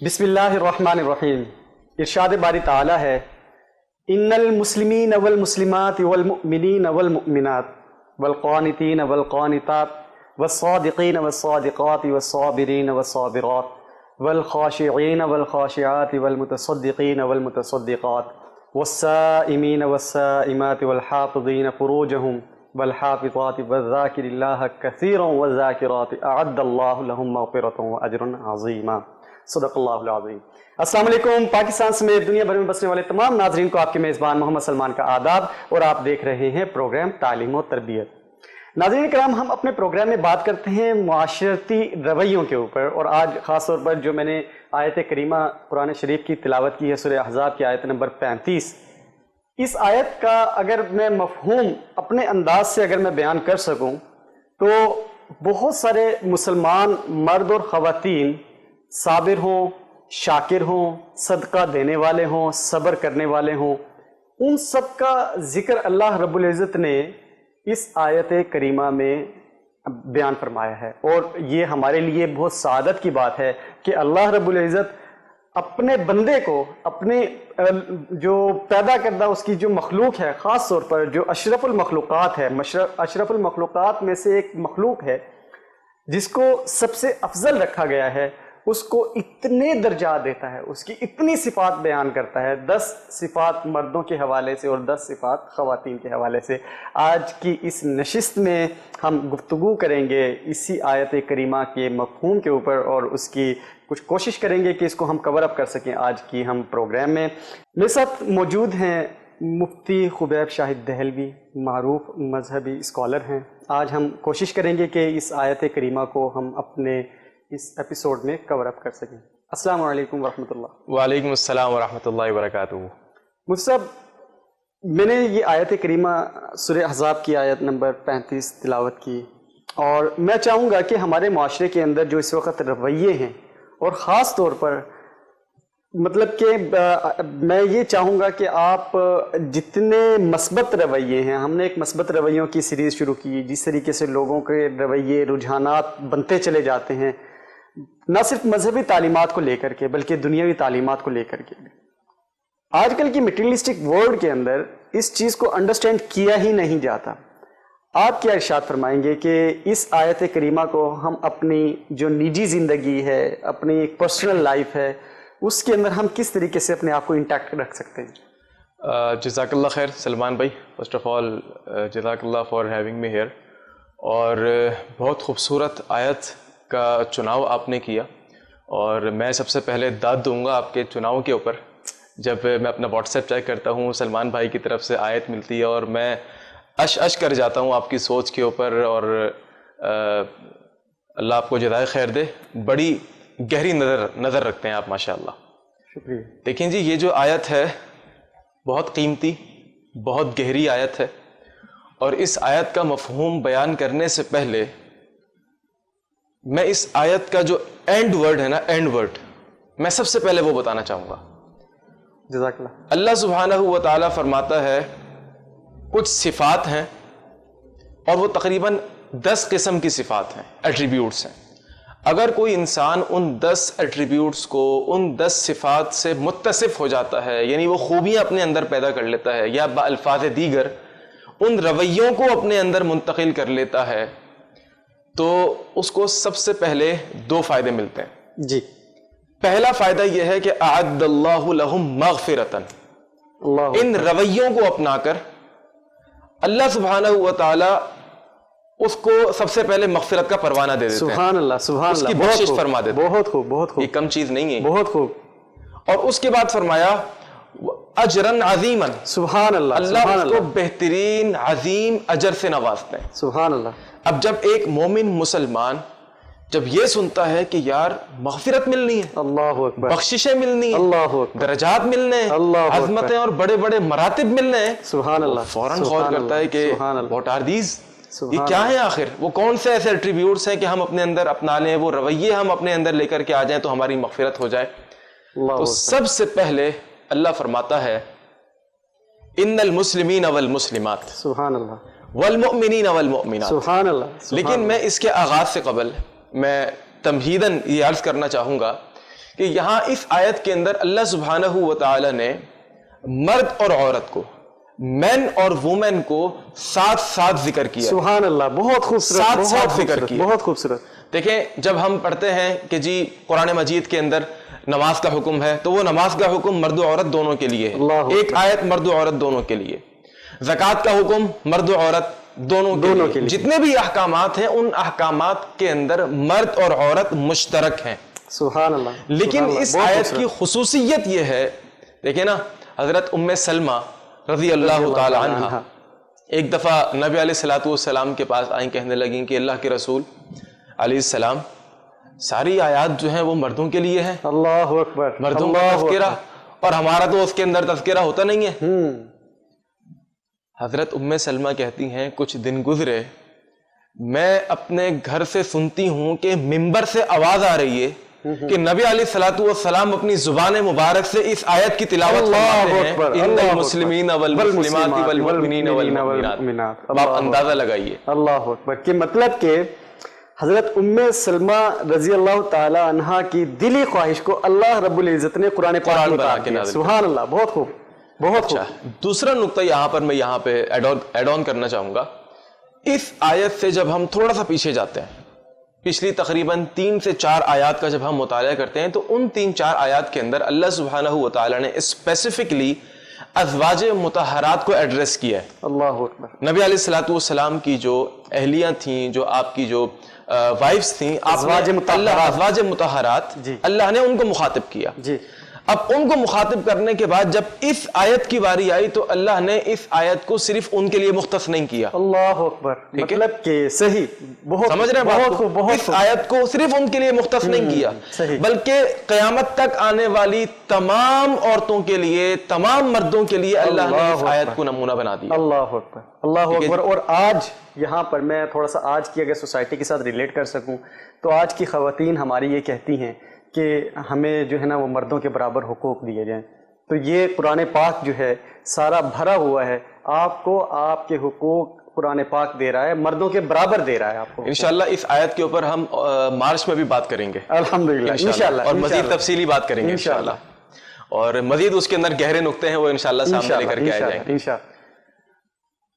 بسم اللہ الرحمن الرحیم۔ ارشاد باری تعالیٰ ہے ان المسلمین والمسلمات والمؤمنین والمؤمنات والقانتین والقانتات والصادقین والصادقات والصابرین والصابرات والخاشعین والخاشعات والمتصدقین والمتصدقات والصائمین والصائمات والحافظین فروجہم والحافظات والذاکر اللہ کثیرا والذاکرات اعد اللہ لہم مغفرۃ واجرا عظیما۔ صدق اللہ العظیم۔ السلام علیکم۔ پاکستان سمیت دنیا بھر میں بسنے والے تمام ناظرین کو آپ کے میزبان محمد سلمان کا آداب، اور آپ دیکھ رہے ہیں پروگرام تعلیم و تربیت۔ ناظرین کرام، ہم اپنے پروگرام میں بات کرتے ہیں معاشرتی رویوں کے اوپر، اور آج خاص طور پر جو میں نے آیت کریمہ قرآن شریف کی تلاوت کی ہے، سورہ احزاب کی آیت نمبر 35، اس آیت کا اگر میں مفہوم اپنے انداز سے اگر میں بیان کر سکوں تو بہت سارے مسلمان مرد اور خواتین صابر ہوں، شاکر ہوں، صدقہ دینے والے ہوں، صبر کرنے والے ہوں، ان سب کا ذکر اللہ رب العزت نے اس آیت کریمہ میں بیان فرمایا ہے۔ اور یہ ہمارے لیے بہت سعادت کی بات ہے کہ اللہ رب العزت اپنے بندے کو، اپنے جو پیدا کردہ اس کی جو مخلوق ہے، خاص طور پر جو اشرف المخلوقات ہے، اشرف المخلوقات میں سے ایک مخلوق ہے جس کو سب سے افضل رکھا گیا ہے، اس کو اتنے درجات دیتا ہے، اس کی اتنی صفات بیان کرتا ہے، 10 صفات مردوں کے حوالے سے اور 10 صفات خواتین کے حوالے سے۔ آج کی اس نشست میں ہم گفتگو کریں گے اسی آیت کریمہ کے مفہوم کے اوپر، اور اس کی کچھ کوشش کریں گے کہ اس کو ہم کور اپ کر سکیں آج کی ہم پروگرام میں۔ میرے ساتھ موجود ہیں مفتی خبیب شاہد دہلوی، معروف مذہبی اسکالر ہیں۔ آج ہم کوشش کریں گے کہ اس آیت کریمہ کو ہم اپنے اس ایپیسوڈ میں کور اپ کر سکیں۔ السلام علیکم ورحمۃ اللہ۔ وعلیکم السلام ورحمۃ اللہ وبرکاتہ۔ مفتی صاحب، میں نے یہ آیت کریمہ سورہ احزاب کی آیت نمبر 35 تلاوت کی، اور میں چاہوں گا کہ ہمارے معاشرے کے اندر جو اس وقت رویے ہیں، اور خاص طور پر مطلب کہ میں یہ چاہوں گا کہ آپ جتنے مثبت رویے ہیں، ہم نے ایک مثبت رویوں کی سیریز شروع کی، جس طریقے سے لوگوں کے رویے رجحانات بنتے چلے جاتے ہیں، نہ صرف مذہبی تعلیمات کو لے کر کے بلکہ دنیاوی تعلیمات کو لے کر کے۔ آج کل کی مٹیریلسٹک ورلڈ کے اندر اس چیز کو انڈرسٹینڈ کیا ہی نہیں جاتا۔ آپ کیا ارشاد فرمائیں گے کہ اس آیت کریمہ کو ہم اپنی جو نجی زندگی ہے، اپنی ایک پرسنل لائف ہے، اس کے اندر ہم کس طریقے سے اپنے آپ کو انٹیکٹ رکھ سکتے ہیں؟ جزاک اللہ خیر سلمان بھائی، فرسٹ آف آل جزاک اللہ فار ہیونگ می ہیئر۔ اور بہت خوبصورت آیت کا چناؤ آپ نے کیا، اور میں سب سے پہلے داد دوں گا آپ کے چناؤ کے اوپر۔ جب میں اپنا واٹس ایپ چیک کرتا ہوں، سلمان بھائی کی طرف سے آیت ملتی ہے، اور میں اش کر جاتا ہوں آپ کی سوچ کے اوپر، اور اللہ آپ کو جزائے خیر دے۔ بڑی گہری نظر رکھتے ہیں آپ، ماشاءاللہ۔ شکریہ۔ دیکھیں جی، یہ جو آیت ہے بہت قیمتی، بہت گہری آیت ہے، اور اس آیت کا مفہوم بیان کرنے سے پہلے میں اس آیت کا جو اینڈ ورڈ ہے نا، اینڈ ورڈ، میں سب سے پہلے وہ بتانا چاہوں گا۔ جزاک اللہ۔ اللہ سبحانہ و تعالیٰ فرماتا ہے کچھ صفات ہیں، اور وہ تقریباً 10 قسم کی صفات ہیں، ایٹریبیوٹس ہیں۔ اگر کوئی انسان ان 10 ایٹریبیوٹس کو، ان 10 صفات سے متصف ہو جاتا ہے، یعنی وہ خوبیاں اپنے اندر پیدا کر لیتا ہے، یا بالفاظ دیگر ان رویوں کو اپنے اندر منتقل کر لیتا ہے، تو اس کو سب سے پہلے 2 فائدے ملتے ہیں۔ جی۔ پہلا فائدہ یہ ہے کہ اعد اللہ لہم مغفرۃ، ان رویوں کو اپنا کر اللہ سبحانہ و تعالی اس کو سب سے پہلے مغفرت کا پروانہ دے دیتے ہیں۔ سبحان اللہ، سبحان اللہ، اس کی بخشش فرما دیتے ہیں۔ بہت خوب، بہت خوب، یہ کم چیز نہیں ہے، بہت خوب۔ اور اس کے بعد فرمایا اجرن عظیما، سبحان اللہ، اللہ سبحان اس کو اللہ، بہترین عظیم اجر سے نوازتے ہیں۔ سبحان اللہ۔ اب جب ایک مومن مسلمان جب یہ سنتا ہے کہ یار مغفرت ملنی ہے، اللہ اکبر، بخششیں ملنی ہیں، اللہ اکبر، درجات ملنے ہیں، اللہ اکبر، عظمتیں اور بڑے بڑے مراتب ملنے ہیں، سبحان اللہ، فوراً غور سبحان کرتا ہے اللہ، کہ سبحان اللہ، واٹ آر دیز، سبحان یہ کیا ہیں آخر، وہ کون سے ایسے ایٹریبیوٹس ہیں کہ ہم اپنے اندر اپنا لیں، وہ رویے ہم اپنے اندر لے کر کے آ جائیں تو ہماری مغفرت ہو جائے۔ اللہ تو اکبر۔ سب سے پہلے اللہ فرماتا ہے ان المسلمین والمسلمات سبحان اللہ، والمؤمنین والمؤمنات۔ سبحان اللہ۔ لیکن میں اس کے آغاز سے قبل میں تمہیداً یہ عرض کرنا چاہوں گا کہ یہاں اس آیت کے اندر اللہ سبحانہ و تعالی نے مرد اور عورت کو، مین اور وومن کو ساتھ ساتھ ذکر کیا. سبحان اللہ، بہت خوبصورت، ساتھ ساتھ ذکر کیا. بہت خوبصورت. دیکھیں جب ہم پڑھتے ہیں کہ جی قرآن مجید کے اندر نماز کا حکم ہے تو وہ نماز کا حکم مرد و عورت دونوں کے لیے ہے. ایک آیت مرد و عورت دونوں کے لیے. زکوٰۃ کا حکم مرد و عورت دونوں کے لیے. جتنے بھی احکامات ہیں ان احکامات کے اندر مرد اور عورت مشترک ہیں. سبحان اللہ. لیکن اس آیت کی خصوصیت یہ ہے، دیکھیں نا، حضرت ام سلمہ رضی اللہ تعالی عنہ ایک دفعہ نبی علیہ الصلوۃ والسلام کے پاس آئیں، کہنے لگیں کہ اللہ کے رسول علیہ السلام ساری آیات جو ہیں وہ مردوں کے لیے ہیں. اللہ اکبر. مردوں کا تذکرہ، اور ہمارا تو اس کے اندر تذکرہ ہوتا نہیں ہے. حضرت ام سلمہ کہتی ہیں کچھ دن گزرے، میں اپنے گھر سے سنتی ہوں کہ منبر سے آواز آ رہی ہے کہ نبی علیہ الصلوۃ والسلام اپنی زبان مبارک سے اس آیت کی تلاوت فرماتے ہیں، ان المسلمین والمسلمات والمؤمنین والمؤمنات. اب آپ اندازہ لگائیے. اللہ اکبر. کہ مطلب کہ حضرت ام سلمہ رضی اللہ تعالی عنہا کی دلی خواہش کو اللہ رب العزت نے قرآن پاک میں اتار دیا. سبحان اللہ. بہت خوب، بہت خوب. دوسرا نقطہ یہاں پر میں یہاں پہ ایڈ آن کرنا چاہوں گا. اس آیت سے جب ہم تھوڑا سا پیچھے جاتے ہیں، پچھلی تقریباً 3 سے 4 آیات کا جب ہم مطالعہ کرتے ہیں تو ان 3-4 آیات کے اندر اللہ سبحانہ و تعالی نے اسپیسیفکلی ازواج مطہرات کو ایڈریس کیا ہے. اللہ اکبر. نبی علیہ الصلوۃ والسلام کی جو اہلیاں تھیں، جو آپ کی جو وائفز تھیں، ازواج مطہرات، اللہ نے ان کو مخاطب کیا. جی. اب ان کو مخاطب کرنے کے بعد جب اس آیت کی باری آئی تو اللہ نے اس آیت کو صرف ان کے لیے مختص نہیں کیا. اللہ اکبر. مطلب کہ صحیح، بہت سمجھ رہے ہیں بات کو؟ اس آیت کو صرف ان کے لیے مختص نہیں کیا، بلکہ قیامت تک آنے والی تمام عورتوں کے لیے، تمام مردوں کے لیے اللہ نے اس آیت کو نمونہ بنا دیا. اللہ اکبر. اللہ اکبر. اور آج یہاں پر میں تھوڑا سا آج کی اگر سوسائٹی کے ساتھ ریلیٹ کر سکوں تو آج کی خواتین ہماری یہ کہتی ہیں کہ ہمیں جو ہے نا وہ مردوں کے برابر حقوق دیے جائیں. تو یہ قرآن پاک جو ہے سارا بھرا ہوا ہے، آپ کو آپ کے حقوق قرآن پاک دے رہا ہے، مردوں کے برابر دے رہا ہے آپ کو. انشاءاللہ اس آیت کے اوپر ہم مارچ میں بھی بات کریں گے الحمدللہ انشاءاللہ، اور مزید تفصیلی بات کریں گے انشاءاللہ، اور مزید اس کے اندر گہرے نقطے ہیں وہ انشاءاللہ سامنے لے کر کے آئے جائیں گے انشاءاللہ.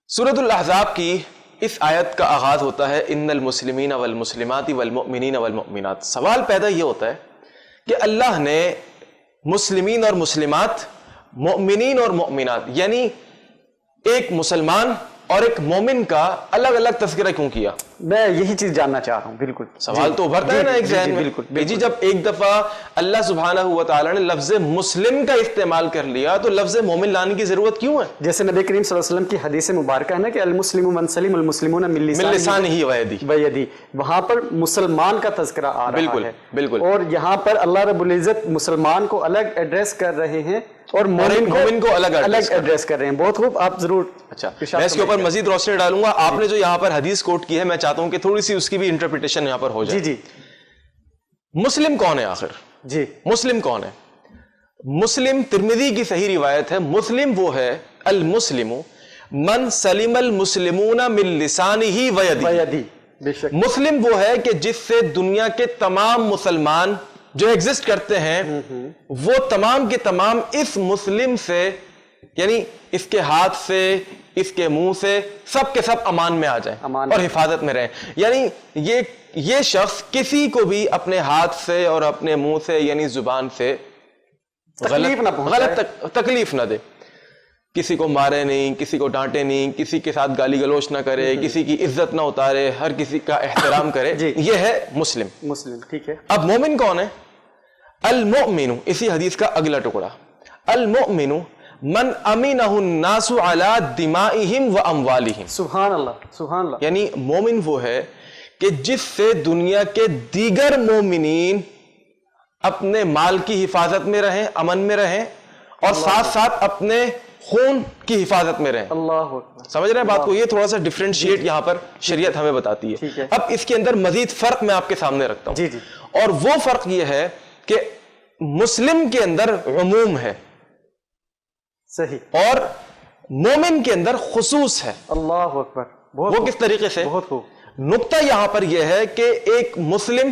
سورۃ الاحزاب کی اس آیت کا آغاز ہوتا ہے ان المسلمین والمسلمات والمؤمنین والمؤمنات. سوال پیدا یہ ہوتا ہے کہ اللہ نے مسلمین اور مسلمات، مؤمنین اور مؤمنات، یعنی ایک مسلمان اور ایک مومن کا الگ الگ تذکرہ کیوں کیا؟ میں یہی چیز جاننا چاہ رہا ہوں. بالکل سوال تو ابھرتا ہے نا ایک ذہن میں. بالکل جی. جب ایک دفعہ اللہ سبحانہ و تعالی نے لفظ مسلم کا استعمال کر لیا تو لفظ مومن لانے کی ضرورت کیوں ہے؟ جیسے نبی کریم صلی اللہ علیہ وسلم کی حدیث مبارکہ ہے نا کہ المسلم من سلم المسلمون من لسانہ ویدہ، وہاں پر مسلمان کا تذکرہ آ رہا ہے. بالکل. اور یہاں پر اللہ رب العزت مسلمان کو الگ ایڈریس کر رہے ہیں اور مومن کو الگ ایڈریس کر رہے ہیں. بہت خوب. آپ ضرور. اچھا، میں اس کے اوپر مزید روشنی ڈالوں گا. آپ نے جو یہاں پر حدیث کوٹ کی ہے میں چاہتا ہوں کہ تھوڑی سی اس کی بھی انٹرپریٹیشن یہاں پر ہو جائے. جی. مسلم کون ہے آخر؟ جی مسلم کون ہے؟ مسلم ترمذی کی صحیح روایت ہے، مسلم وہ ہے المسلم من سلم المسلمون من لسانہ ویدہ. مسلم وہ ہے کہ جس سے دنیا کے تمام مسلمان جو ایگزسٹ کرتے ہیں وہ تمام کے تمام اس مسلم سے، یعنی اس کے ہاتھ سے، اس کے منہ سے، سب کے سب امان میں آ جائیں اور حفاظت میں رہیں. یعنی یہ شخص کسی کو بھی اپنے ہاتھ سے اور اپنے منہ سے یعنی زبان سے غلط تکلیف نہ دے. کسی کو مارے نہیں، کسی کو ڈانٹے نہیں، کسی کے ساتھ گالی گلوچ نہ کرے، کسی کی عزت نہ اتارے، ہر کسی کا احترام کرے. یہ ہے مسلم. ٹھیک ہے. اب مومن کون ہے؟ المؤمن، اسی حدیث کا اگلا ٹکڑا، المؤمن من امینہ الناس علی دمائہم و اموالہم. سبحان اللہ، سبحان اللہ. یعنی مومن وہ ہے کہ جس سے دنیا کے دیگر مومنین اپنے مال کی حفاظت میں رہیں، امن میں رہیں، اور ساتھ ساتھ اپنے خون کی حفاظت میں رہیں. اللہ سمجھ رہے ہیں بات کو؟ یہ تھوڑا سا ڈیفرینشیٹ یہاں پر شریعت ہمیں بتاتی ہے. اب اس کے اندر مزید فرق میں آپ کے سامنے رکھتا ہوں. اور وہ فرق یہ ہے کہ مسلم کے اندر عموم ہے صحیح اور مومن کے اندر خصوص ہے. اللہ اکبر. وہ کس طریقے سے؟ بہت خوب. نقطہ یہاں پر یہ ہے کہ ایک مسلم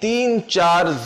3-4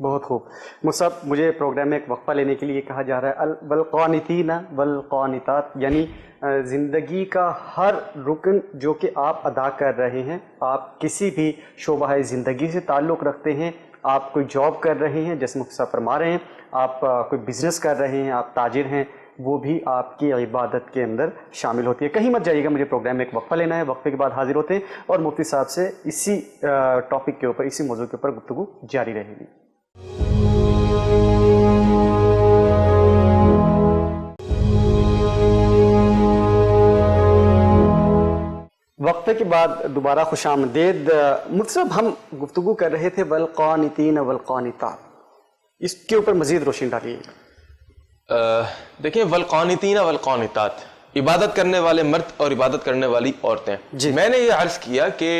بہت خوب مصعب، مجھے پروگرام میں ایک وقفہ لینے کے لیے کہا جا رہا ہے والقانتین والقانتات، یعنی زندگی کا ہر رکن جو کہ آپ ادا کر رہے ہیں، آپ کسی بھی شعبہ زندگی سے تعلق رکھتے ہیں، آپ کوئی جاب کر رہے ہیں جیسے مفتی صاحب فرما رہے ہیں، آپ کوئی بزنس کر رہے ہیں، آپ تاجر ہیں، وہ بھی آپ کی عبادت کے اندر شامل ہوتی ہے۔ کہیں مت جائیے گا، مجھے پروگرام میں ایک وقفہ لینا ہے، وقفے کے بعد حاضر ہوتے ہیں اور مفتی صاحب سے اسی ٹاپک کے اوپر، اسی موضوع کے اوپر گفتگو جاری رہے گی۔ وقفے کے بعد دوبارہ خوش آمدید۔ مفتی صاحب، ہم گفتگو کر رہے تھے والقانتین والقانتات، اس کے اوپر مزید روشنی ڈالیے۔ دیکھیں، والقانتین والقانتات، عبادت کرنے والے مرد اور عبادت کرنے والی عورتیں۔ جی، میں نے یہ عرض کیا کہ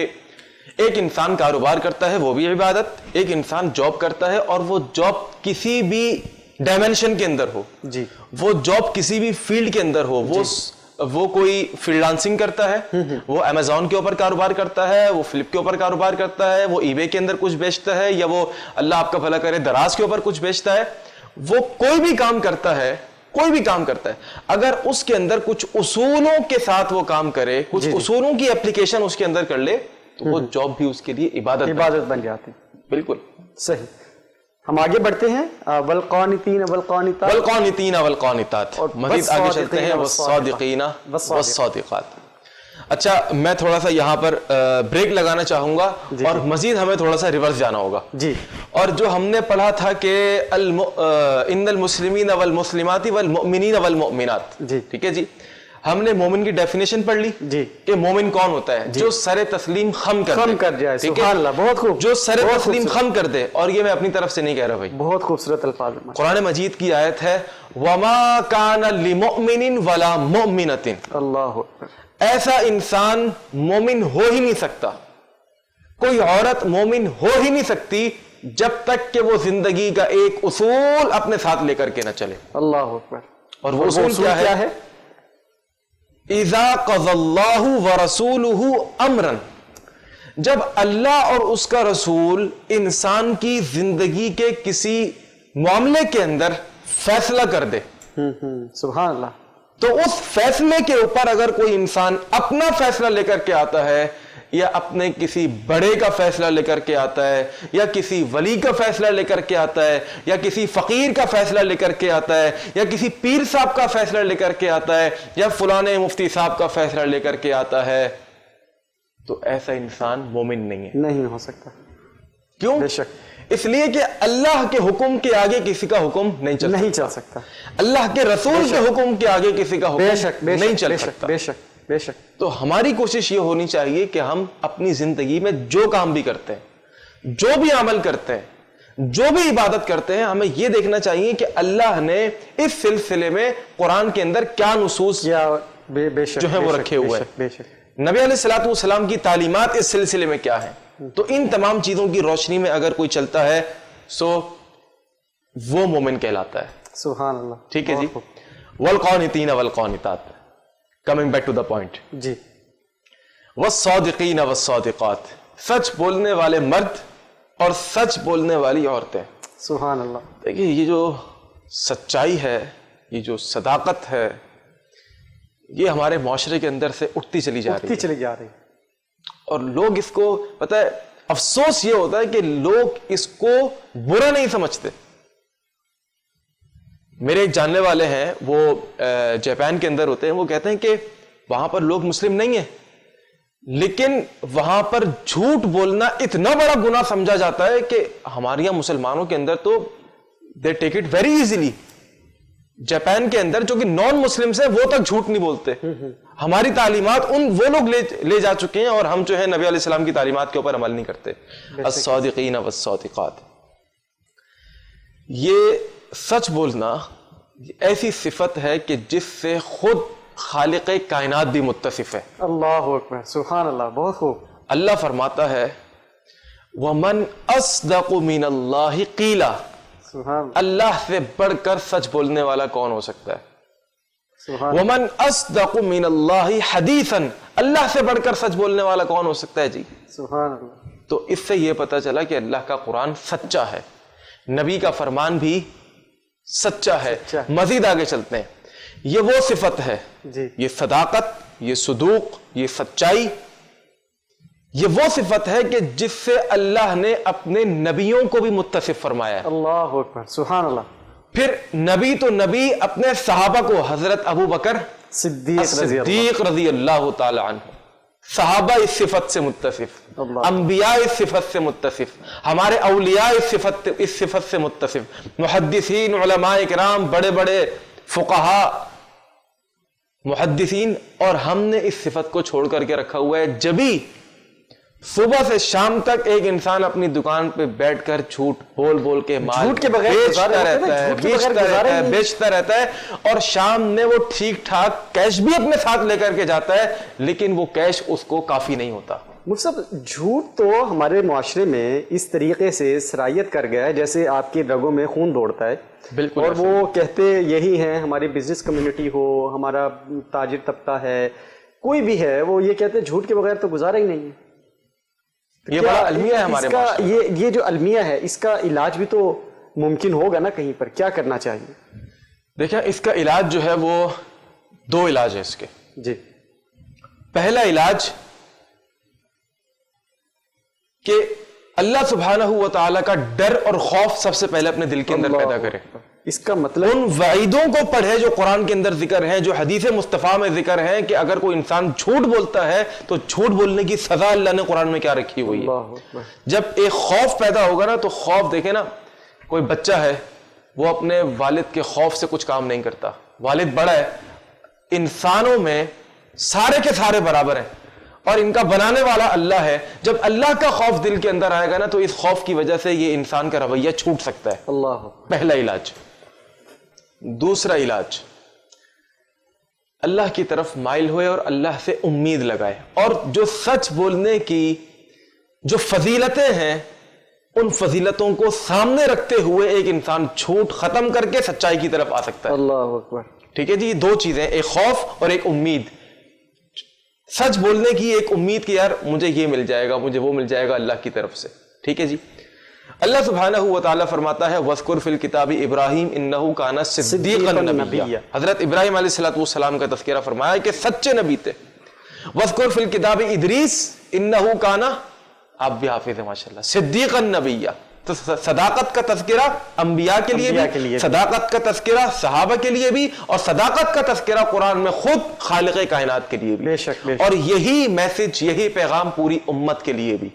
ایک انسان کاروبار کرتا ہے، وہ بھی عبادت، ایک انسان جاب کرتا ہے اور وہ جاب کسی بھی ڈائمینشن کے اندر ہو، جی، وہ جاب کسی بھی فیلڈ کے اندر ہو، وہ کوئی فری لانسنگ کرتا ہے، وہ امیزون کے اوپر کاروبار کرتا ہے، وہ فلپ کے اوپر کاروبار کرتا ہے، وہ ای بے کے اندر کچھ بیچتا ہے، یا وہ اللہ آپ کا بھلا کرے دراز کے اوپر کچھ بیچتا ہے، وہ کوئی بھی کام کرتا ہے، کوئی بھی کام کرتا ہے، اگر اس کے اندر کچھ اصولوں کے ساتھ وہ کام کرے، کچھ اصولوں کی اپلیکیشن اس کے اندر کر لے، تو وہ جاب بھی اس کے لیے عبادت بن جاتی۔ بالکل صحیح، ہم آگے بڑھتے ہیں۔ والقانتین والقانتات، والقانتین والقانتات، مزید آگے چلتے ہیں والصادقین والصادقات۔ اچھا، میں تھوڑا سا یہاں پر بریک لگانا چاہوں گا اور مزید ہمیں تھوڑا سا ریورس جانا ہوگا۔ جی، اور جو ہم نے پڑھا تھا کہ ان المسلمین والمسلمات والمؤمنین والمؤمنات، جی، ٹھیک ہے جی، ہم نے مومن کی ڈیفینیشن پڑھ لی جی، کہ مومن کون ہوتا ہے؟ جو سر تسلیم خم کر جائے، ٹھیک ہے، سبحان اللہ، بہت خوب، جو سر تسلیم خم کر دے، اور یہ میں اپنی طرف سے نہیں کہہ رہا بھائی، بہت خوبصورت الفاظ۔ قرآن مجید کی آیت ہے وَمَا كَانَ لِمُؤْمِنٍ وَلَا مُؤْمِنَةٍ، اللہ اکبر، ایسا انسان مومن ہو ہی نہیں سکتا، کوئی عورت مومن ہو ہی نہیں سکتی جب تک کہ وہ زندگی کا ایک اصول اپنے ساتھ لے کر کے نہ چلے۔ اللہ اکبر، اور وہ اصول کیا ہے؟ اِذَا قَضَى اللَّهُ وَرَسُولُهُ أَمْرًا، جب اللہ اور اس کا رسول انسان کی زندگی کے کسی معاملے کے اندر فیصلہ کر دے، سبحان اللہ، تو اس فیصلے کے اوپر اگر کوئی انسان اپنا فیصلہ لے کر کے آتا ہے، یا اپنے کسی بڑے کا فیصلہ لے کر کے آتا ہے، یا کسی ولی کا فیصلہ لے کر کے آتا ہے، یا کسی فقیر کا فیصلہ لے کر کے آتا ہے، یا کسی پیر صاحب کا فیصلہ لے کر کے آتا ہے، یا فلانے مفتی صاحب کا فیصلہ لے کر کے آتا ہے، تو ایسا انسان مومن نہیں ہے۔ نہیں ہو سکتا۔ کیوں؟ بے شک، اس لیے کہ اللہ کے حکم کے آگے کسی کا حکم نہیں چل سکتا، اللہ کے رسول کے حکم کے آگے کسی کا حکم نہیں چل سکتا۔ بے شک، بے شک۔ تو ہماری کوشش یہ ہونی چاہیے کہ ہم اپنی زندگی میں جو کام بھی کرتے ہیں، جو بھی عمل کرتے ہیں، جو بھی عبادت کرتے ہیں، ہمیں یہ دیکھنا چاہیے کہ اللہ نے اس سلسلے میں قرآن کے اندر کیا نصوص جو ہیں وہ رکھے ہوئے ہیں، نبی علیہ الصلوۃ والسلام کی تعلیمات اس سلسلے میں کیا ہیں۔ تو ان تمام چیزوں کی روشنی میں اگر کوئی چلتا ہے سو وہ مومن کہلاتا ہے۔ سبحان اللہ، ٹھیک ہے جی۔ والقانتین والقانتات، coming back to the point, جی، والصادقین والصادقات، سچ بولنے والے مرد اور سچ بولنے والی عورتیں۔ سبحان اللہ۔ دیکھیے، یہ جو سچائی ہے، یہ جو صداقت ہے، یہ ہمارے معاشرے کے اندر سے اٹھتی چلی جا رہی ہے، اور لوگ اس کو، پتہ ہے، افسوس یہ ہوتا ہے کہ لوگ اس کو برا نہیں سمجھتے۔ میرے ایک جاننے والے ہیں، وہ جاپان کے اندر ہوتے ہیں، وہ کہتے ہیں کہ وہاں پر لوگ مسلم نہیں ہیں، لیکن وہاں پر جھوٹ بولنا اتنا بڑا گناہ سمجھا جاتا ہے کہ ہمارے یہاں مسلمانوں کے اندر تو they take it very easily. Japan کے اندر جو کہ نان مسلمز ہیں وہ تک جھوٹ نہیں بولتے۔ ہماری تعلیمات وہ لوگ لے جا چکے ہیں، اور ہم جو ہے نبی علیہ السلام کی تعلیمات کے اوپر عمل نہیں کرتے۔ الصادقین والصادقات، یہ سچ بولنا ایسی صفت ہے کہ جس سے خود خالق کائنات بھی متصف ہے۔ اللہ اکبر، سبحان اللہ، بہت خوب۔ اللہ فرماتا ہے وَمَنْ أَصْدَقُ مِنَ اللَّهِ قِيلًا، اللہ سے بڑھ کر سچ بولنے والا کون ہو سکتا ہے؟ وَمَنْ أَصْدَقُ مِنَ اللَّهِ حَدِيثًا، اللہ سے بڑھ کر سچ بولنے والا کون ہو سکتا ہے جی؟ سبحان اللہ۔ تو اس سے یہ پتہ چلا کہ اللہ کا قرآن سچا ہے، نبی کا فرمان بھی سچا ہے. سچا. مزید آگے چلتے ہیں. یہ وہ صفت ہے، جی یہ صداقت، یہ صدوق، یہ سچائی، یہ وہ صفت ہے کہ جس سے اللہ نے اپنے نبیوں کو بھی متصف فرمایا ہے. اللہ اکبر، سبحان اللہ. پھر نبی تو نبی اپنے صحابہ کو حضرت ابو بکر صدیق رضی اللہ. صدیق رضی اللہ تعالی عنہ، صحابہ اس صفت سے متصف، اللہ. انبیاء اس صفت سے متصف، ہمارے اولیاء اس صفت سے متصف، محدثین، علماء کرام، بڑے بڑے فقہاء، محدثین، اور ہم نے اس صفت کو چھوڑ کر کے رکھا ہوا ہے. جبھی صبح سے شام تک ایک انسان اپنی دکان پہ بیٹھ کر جھوٹ بول بول کے مال جھوٹ کے بغیر بیچتا رہتا ہے اور شام میں وہ ٹھیک ٹھاک کیش بھی اپنے ساتھ لے کر کے جاتا ہے، لیکن وہ کیش اس کو کافی نہیں ہوتا. مفتی صاحب، جھوٹ تو ہمارے معاشرے میں اس طریقے سے سرایت کر گیا ہے جیسے آپ کی رگوں میں خون دوڑتا ہے. بالکل. اور وہ کہتے یہی ہیں، ہماری بزنس کمیونٹی ہو، ہمارا تاجر طبقہ ہے، کوئی بھی ہے، وہ یہ کہتے ہیں جھوٹ کے بغیر تو گزارا ہی نہیں ہے. یہ بڑا المیہ ہے ہمارے معاشرے میں. یہ جو المیہ ہے، اس کا علاج بھی تو ممکن ہوگا نا کہیں پر. کیا کرنا چاہیے؟ دیکھیں، اس کا علاج جو ہے وہ دو علاج ہے اس کے. جی. پہلا علاج کہ اللہ سبحانہ و تعالیٰ کا ڈر اور خوف سب سے پہلے اپنے دل کے اندر پیدا کرے. اس کا مطلب ان وعیدوں کو پڑھے جو قرآن کے اندر ذکر ہیں، جو حدیث مصطفیٰ میں ذکر ہیں کہ اگر کوئی انسان جھوٹ بولتا ہے تو جھوٹ بولنے کی سزا اللہ نے قرآن میں کیا رکھی ہوئی ہے. جب ایک خوف پیدا ہوگا نا تو خوف، دیکھیں نا، کوئی بچہ ہے وہ اپنے والد کے خوف سے کچھ کام نہیں کرتا. والد بڑا ہے، انسانوں میں سارے کے سارے برابر ہیں اور ان کا بنانے والا اللہ ہے. جب اللہ کا خوف دل کے اندر آئے گا نا تو اس خوف کی وجہ سے یہ انسان کا رویہ چھوٹ سکتا ہے. اللہ. پہلا علاج. دوسرا علاج، اللہ کی طرف مائل ہوئے اور اللہ سے امید لگائے، اور جو سچ بولنے کی جو فضیلتیں ہیں ان فضیلتوں کو سامنے رکھتے ہوئے ایک انسان جھوٹ ختم کر کے سچائی کی طرف آ سکتا ہے. اللہ اکبر. ٹھیک ہے جی. دو چیزیں، ایک خوف اور ایک امید. سچ بولنے کی ایک امید کہ یار مجھے یہ مل جائے گا، مجھے وہ مل جائے گا اللہ کی طرف سے. ٹھیک ہے جی. اللہ سبحانہ و تعالیٰ فرماتا ہے وَاذْكُرْ فِي الْكِتَابِ إِبْرَاهِيمَ إِنَّهُ كَانَ صِدِّيقًا نَبِيًّا. حضرت ابراہیم علیہ السلام کا تذکرہ فرمایا کہ سچے نبی تھے. وَاذْكُرْ فِي الْكِتَابِ إِدْرِيسَ إِنَّهُ كَانَ، آپ بھی حافظ ہیں ماشاءاللہ، صدیقا نبیّا. تو صداقت کا تذکرہ انبیاء کے لیے بھی، صداقت کا تذکرہ صحابہ کے لیے بھی، اور صداقت کا تذکرہ قرآن میں خود خالق کائنات کے لیے بھی. بے شک. اور یہی میسج، یہی پیغام پوری امت کے لیے بھی.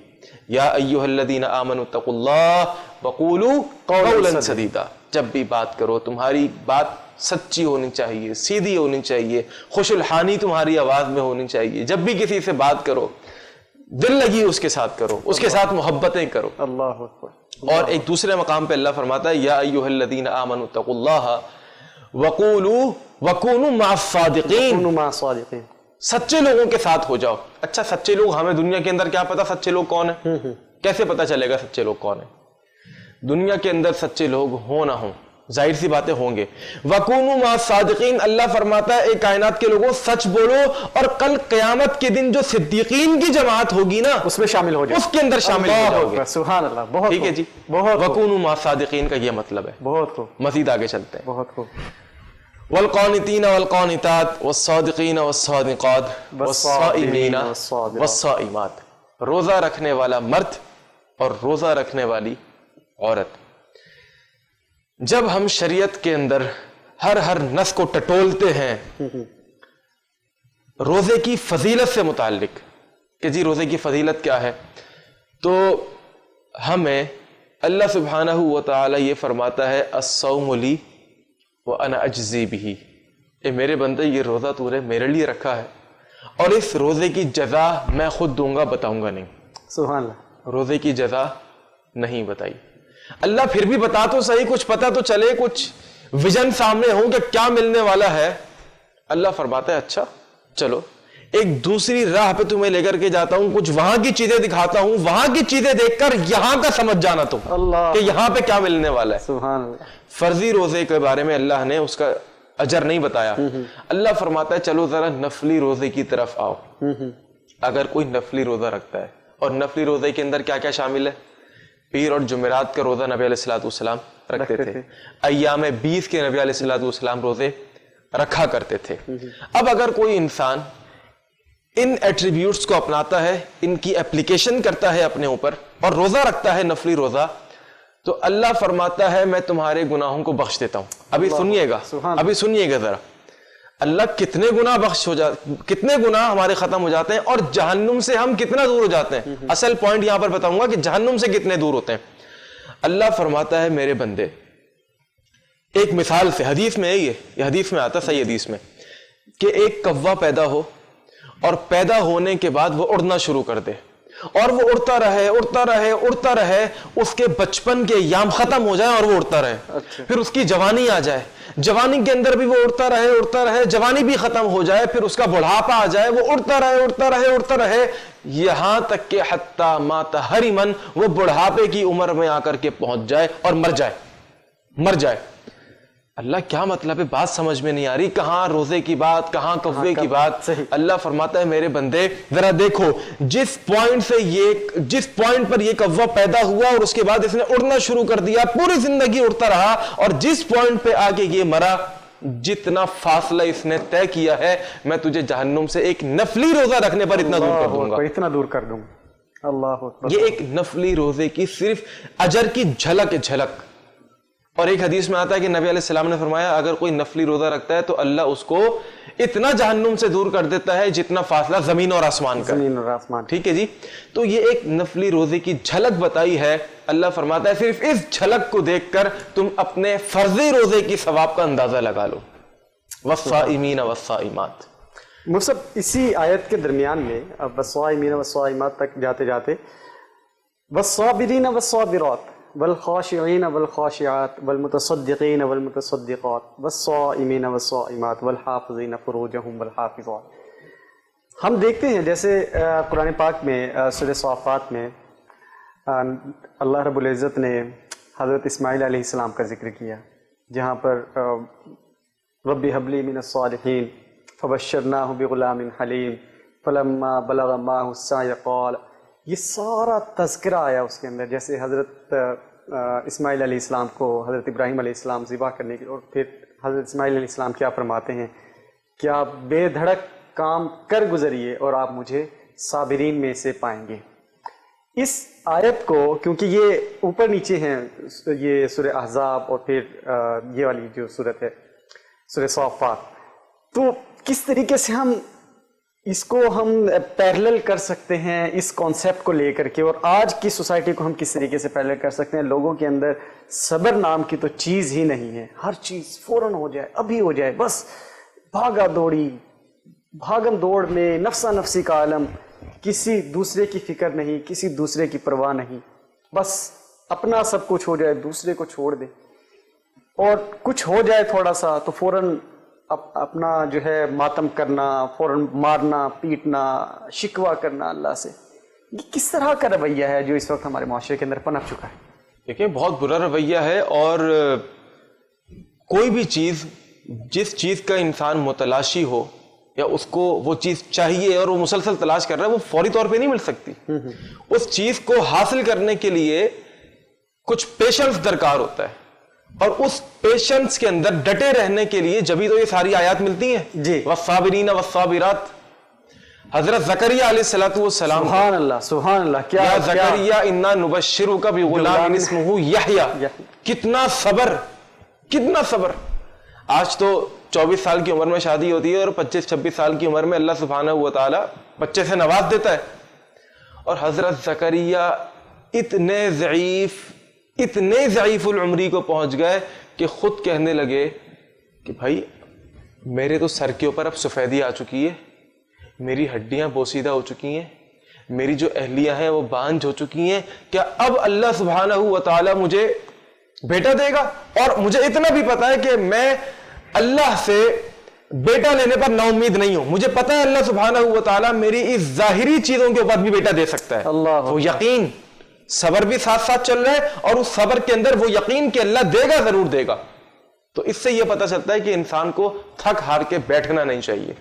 یا ایھا الذین آمنوا اتقوا اللہ وقولوا قولا سدیدا. جب بھی بات کرو تمہاری بات سچی ہونی چاہیے، سیدھی ہونی چاہیے، خوش الحانی تمہاری آواز میں ہونی چاہیے. جب بھی کسی سے بات کرو دل لگی اس کے ساتھ کرو، اس کے ساتھ محبتیں کرو. اللہ اکبر. اور ایک دوسرے مقام پہ اللہ فرماتا ہے یا ایھا الذین آمنوا اتقوا اللہ وقولوا وکونوا مع الصادقین. سچے لوگوں کے ساتھ ہو جاؤ. اچھا، سچے لوگ، ہمیں دنیا کے اندر کیا پتا سچے لوگ کون ہیں؟ کیسے پتا چلے گا سچے لوگ کون ہیں؟ دنیا کے اندر سچے لوگ ہوں نہ ہوں، ظاہر سی باتیں ہوں گے. وَكُونُوا مَعَ الصَّادِقِينَ. اللہ فرماتا ہے اے کائنات کے لوگوں سچ بولو، اور کل قیامت کے دن جو صدیقین کی جماعت ہوگی نا اس میں شامل ہو جاؤ، اس کے اندر شامل ہو جاؤ گے. سبحان اللہ. بہت ٹھیک ہے جی. وَكُونُوا مَعَ الصَّادِقِينَ کا یہ مطلب ہے. بہت خوب. مزید آگے چلتے ہیں. بہت خوب. والقانتین والقانتات والصادقین والصادقات والصائمین والصائمات. روزہ رکھنے والا مرد اور روزہ رکھنے والی عورت. جب ہم شریعت کے اندر ہر نص کو ٹٹولتے ہیں روزے کی فضیلت سے متعلق کہ جی روزے کی فضیلت کیا ہے، تو ہمیں اللہ سبحانہ و تعالی یہ فرماتا ہے الصوم لی وَأَنَا أَجْزِي بِهِ. اے میرے بندے، یہ روزہ تو نے میرے لیے رکھا ہے اور اس روزے کی جزا میں خود دوں گا، بتاؤں گا نہیں. سبحان اللہ. روزے کی جزا نہیں بتائی. اللہ پھر بھی بتا تو صحیح، کچھ پتہ تو چلے، کچھ ویژن سامنے ہوں کہ کیا ملنے والا ہے. اللہ فرماتا ہے اچھا چلو ایک دوسری راہ پہ تمہیں لے کر کے جاتا ہوں، کچھ وہاں کی چیزیں دکھاتا ہوں، وہاں کی چیزیں دیکھ کر یہاں کا سمجھ جانا تم کہ یہاں پہ کیا ملنے والا ہے. سبحان اللہ. فرضی روزے کے بارے میں اللہ نے اس کا اجر نہیں بتایا. اللہ فرماتا ہے چلو ذرا نفلی روزے کی طرف آؤ. اگر کوئی نفلی روزہ رکھتا ہے، اور نفلی روزے کے اندر کیا کیا شامل ہے؟ پیر اور جمعرات کا روزہ نبی علیہ الصلوۃ والسلام رکھتے تھے، ایام 20 کے نبی علیہ الصلوۃ والسلام روزے رکھا کرتے تھے۔ اب اگر کوئی انسان ان ایٹریبیوٹس کو اپناتا ہے، ان کی اپلیکیشن کرتا ہے اپنے اوپر اور روزہ رکھتا ہے نفلی روزہ، تو اللہ فرماتا ہے میں تمہارے گناہوں کو بخش دیتا ہوں۔ ابھی سنیے گا ذرا، اللہ کتنے گناہ کتنے گناہ ہمارے ختم ہو جاتے ہیں اور جہنم سے ہم کتنا دور ہو جاتے ہیں۔ اصل پوائنٹ یہاں پر بتاؤں گا کہ جہنم سے کتنے دور ہوتے ہیں۔ اللہ فرماتا ہے میرے بندے، ایک مثال سے، حدیث میں ہے یہ حدیث میں آتا، صحیح حدیث میں، کہ ایک کوا پیدا ہو اور پیدا ہونے کے بعد وہ اڑنا شروع کر دے اور وہ اڑتا رہے، اس کے بچپن کے ایام ختم ہو جائے اور وہ اڑتا رہے، پھر اس کی جوانی آ جائے، جوانی کے اندر بھی وہ اڑتا رہے، جوانی بھی ختم ہو جائے، پھر اس کا بڑھاپا آ جائے، وہ اڑتا رہے یہاں تک کہ حتی مات حرمن، وہ بڑھاپے کی عمر میں آ کر کے پہنچ جائے اور مر جائے۔ اللہ کیا مطلب ہے؟ بات سمجھ میں نہیں آ رہی، کہاں روزے کی بات، کہاں کوے کی بات۔ اللہ فرماتا ہے میرے بندے ذرا دیکھو، جس پوائنٹ پر یہ کوا پیدا ہوا اور اس کے بعد اس نے اڑنا شروع کر دیا، پوری زندگی اڑتا رہا، اور جس پوائنٹ پہ آگے یہ مرا، جتنا فاصلہ اس نے طے کیا ہے، میں تجھے جہنم سے ایک نفلی روزہ رکھنے پر اتنا دور کر دوں گا۔ اللہ اکبر۔ یہ ایک نفلی روزے کی صرف اجر کی جھلک۔ اور ایک حدیث میں آتا ہے کہ نبی علیہ السلام نے فرمایا اگر کوئی نفلی روزہ رکھتا ہے تو اللہ اس کو اتنا جہنم سے دور کر دیتا ہے جتنا فاصلہ زمین اور آسمان کا۔ ٹھیک ہے جی، تو یہ ایک نفلی روزے کی جھلک بتائی ہے۔ اللہ فرماتا ہے صرف اس جھلک کو دیکھ کر تم اپنے فرضی روزے کی ثواب کا اندازہ لگا لو۔ والصائمین والصائمات، مصعب اسی آیت کے درمیان میں اب والصائمین والصائمات تک جاتے جاتے والصابرین والصابرات والخاشعین والخاشعات والمتصدقین والمتصدقات والصائمین والصائمات والحافظین فروجہم والحافظات، ہم دیکھتے ہیں جیسے قرآن پاک میں سورہ صافات میں اللہ رب العزت نے حضرت اسماعیل علیہ السلام کا ذکر کیا، جہاں پر رب هب لی من الصالحین فبشرناہ بغلام حلیم فلما بلغ معہ السعی قال، یہ سارا تذکرہ آیا اس کے اندر، جیسے حضرت اسماعیل علیہ السلام کو حضرت ابراہیم علیہ السلام ذبح کرنے کے، اور پھر حضرت اسماعیل علیہ السلام کیا فرماتے ہیں کہ آپ بے دھڑک کام کر گزریے اور آپ مجھے صابرین میں سے پائیں گے۔ اس آیت کو کیونکہ یہ اوپر نیچے ہیں، یہ سورہ احزاب اور پھر یہ والی جو صورت ہے سورہ صافات، تو کس طریقے سے ہم اس کو ہم پیرلل کر سکتے ہیں اس کانسیپٹ کو لے کر کے، اور آج کی سوسائٹی کو ہم کس طریقے سے پیرلل کر سکتے ہیں؟ لوگوں کے اندر صبر نام کی تو چیز ہی نہیں ہے، ہر چیز فوراً ہو جائے، ابھی ہو جائے، بس بھاگم دوڑ میں نفسا نفسی کا عالم، کسی دوسرے کی فکر نہیں، کسی دوسرے کی پرواہ نہیں، بس اپنا سب کچھ ہو جائے، دوسرے کو چھوڑ دے، اور کچھ ہو جائے تھوڑا سا تو فوراً اپنا جو ہے ماتم کرنا، فوراً مارنا پیٹنا، شکوہ کرنا اللہ سے۔ یہ کس طرح کا رویہ ہے جو اس وقت ہمارے معاشرے کے اندر پنپ چکا ہے؟ دیکھیں بہت برا رویہ ہے، اور کوئی بھی چیز، جس چیز کا انسان متلاشی ہو یا اس کو وہ چیز چاہیے اور وہ مسلسل تلاش کر رہا ہے، وہ فوری طور پہ نہیں مل سکتی۔ اس چیز کو حاصل کرنے کے لیے کچھ پیشنس درکار ہوتا ہے، اور اس پیشنس کے اندر ڈٹے رہنے کے لیے جبھی تو یہ ساری آیات ملتی ہیں جی۔ والصابرین والصابرات۔ حضرت زکریا علیہ السلام، سبحان اللہ، کیا یا زکریا انا نبشرک بغلام اسمہ یحییٰ، کتنا صبر۔ آج تو 24 سال کی عمر میں شادی ہوتی ہے اور 25-26 سال کی عمر میں اللہ سبحانہ و تعالی بچے سے نواز دیتا ہے، اور حضرت زکریا اتنے ضعیف العمری کو پہنچ گئے کہ خود کہنے لگے کہ بھائی میرے تو سر کے اوپر اب سفیدی آ چکی ہے، میری ہڈیاں بوسیدہ ہو چکی ہیں، میری جو اہلیاں ہیں وہ بانجھ ہو چکی ہیں، کیا اب اللہ سبحانہ و تعالی مجھے بیٹا دے گا؟ اور مجھے اتنا بھی پتا ہے کہ میں اللہ سے بیٹا لینے پر نا امید نہیں ہوں، مجھے پتا ہے اللہ سبحانہ و تعالی میری اس ظاہری چیزوں کے اوپر بھی بیٹا دے سکتا ہے۔ وہ یقین، صبر بھی ساتھ ساتھ چل رہا ہے، اور اس صبر کے اندر وہ یقین کہ اللہ دے گا، ضرور دے گا۔ تو اس سے یہ پتا چلتا ہے کہ انسان کو تھک ہار کے بیٹھنا نہیں چاہیے،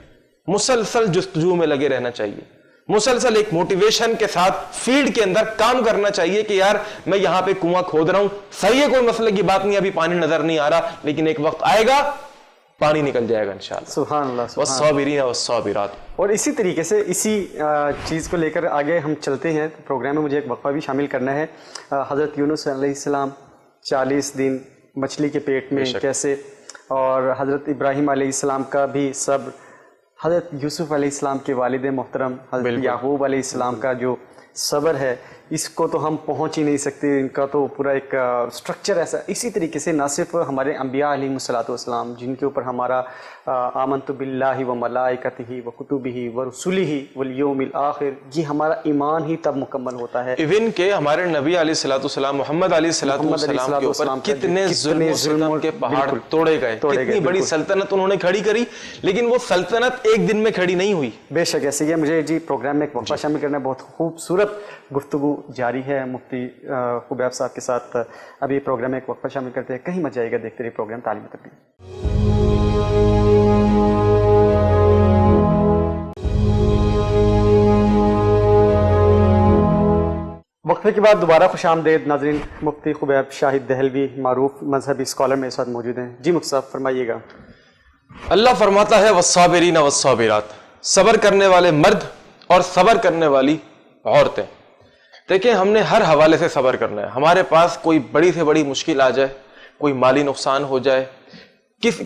مسلسل جستجو میں لگے رہنا چاہیے۔ مسلسل ایک موٹیویشن کے ساتھ فیلڈ کے اندر کام کرنا چاہیے کہ یار میں یہاں پہ کنواں کھود رہا ہوں, صحیح ہے, کوئی مسئلہ کی بات نہیں, ابھی پانی نظر نہیں آ رہا, لیکن ایک وقت آئے گا پانی نکل جائے گا انشاءاللہ. سبحان اللہ. والصابرین والصابرات. اور اسی طریقے سے اسی چیز کو لے کر آگے ہم چلتے ہیں. پروگرام میں مجھے ایک وقفہ بھی شامل کرنا ہے. حضرت یونس علیہ السلام 40 دن مچھلی کے پیٹ میں کیسے, اور حضرت ابراہیم علیہ السلام کا بھی صبر, حضرت یوسف علیہ السلام کے والد محترم حضرت یعقوب علیہ السلام کا جو صبر ہے, اس کو تو ہم پہنچ ہی نہیں سکتے, ان کا تو پورا ایک سٹرکچر ایسا. اسی طریقے سے نہ صرف ہمارے انبیاء علیہ الصلوۃ والسلام جن کے اوپر ہمارا آمنت باللہ و ملائکتہ و کتبہ و رسلہ والیوم الآخر, یہ ہمارا ایمان ہی تب مکمل ہوتا ہے. ایون کہ ہمارے نبی علیہ الصلوۃ والسلام محمد علیہ الصلوۃ والسلام کے اوپر کتنے ظلم و ستم کے پہاڑ توڑے گئے, کتنی بڑی سلطنت انہوں نے کھڑی کری, لیکن وہ سلطنت ایک دن میں کھڑی نہیں ہوئی. بے شک ایسے ہی ہے. مجھے جی پروگرام میں ایک وقفہ شامل کرنا ہے. بہت خوبصورت گفتگو جاری ہے مفتی خبیب صاحب کے ساتھ. ابھی پروگرام میں ایک وقفہ شامل کرتے ہیں, کہیں مت جائے گا, دیکھتے رہیے پروگرام تعلیم تربیت. وقفے کے بعد دوبارہ خوش آمدید ناظرین. مفتی خبیب شاہد دہلوی معروف مذہبی اسکالر میرے ساتھ موجود ہیں. جی مفتی صاحب فرمائیے گا. اللہ فرماتا ہے والصابرین والصابرات, صبر کرنے والے مرد اور صبر کرنے والی عورتیں. دیکھیں ہم نے ہر حوالے سے صبر کرنا ہے. ہمارے پاس کوئی بڑی سے بڑی مشکل آ جائے, کوئی مالی نقصان ہو جائے,